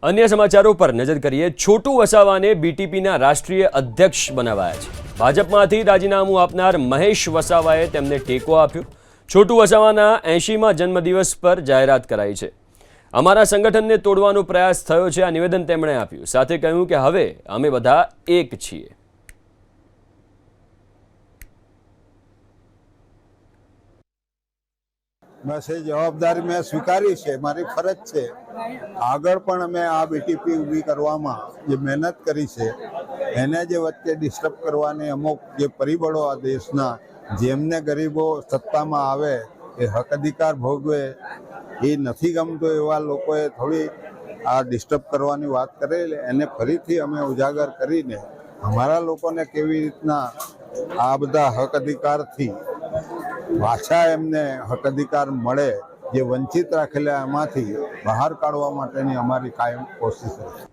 अन्य समाचारों पर नजर करिए। छोटू वसावाने बीटीपीना राष्ट्रीय अध्यक्ष बनावाया छे। भाजपमांथी राजीनामું આપનાર મહેશ વસાવાએ તેમને ટેકો આપ્યો। छोटू वसावाना 80મા જન્મદિવસ પર જાહેરાત કરાઈ છે। અમારા સંગઠનને તોડવાનો પ્રયાસ થયો છે, આ નિવેદન તેમણે આપ્યું। સાથે કહ્યું કે હવે અમે બધા એક છીએ। બસ એ જવાબદારી મેં સ્વીકારી છે, મારી ફરજ છે। આગળ પણ અમે આ બીટીપી ઊભી કરવામાં જે મહેનત કરી છે એને જે વચ્ચે ડિસ્ટર્બ કરવાની અમુક જે પરિબળો આ દેશના જેમને ગરીબો સત્તામાં આવે એ હક અધિકાર ભોગવે એ નથી ગમતો એવા લોકોએ થોડી આ ડિસ્ટર્બ કરવાની વાત કરેલી, એને ફરીથી અમે ઉજાગર કરીને અમારા લોકોને કેવી રીતના આ બધા હક અધિકારથી પાછા એમને હક અધિકાર મળે, જે વંચિત રાખેલા એમાંથી બહાર કાઢવા માટેની અમારી કાયમ કોશિશ છે।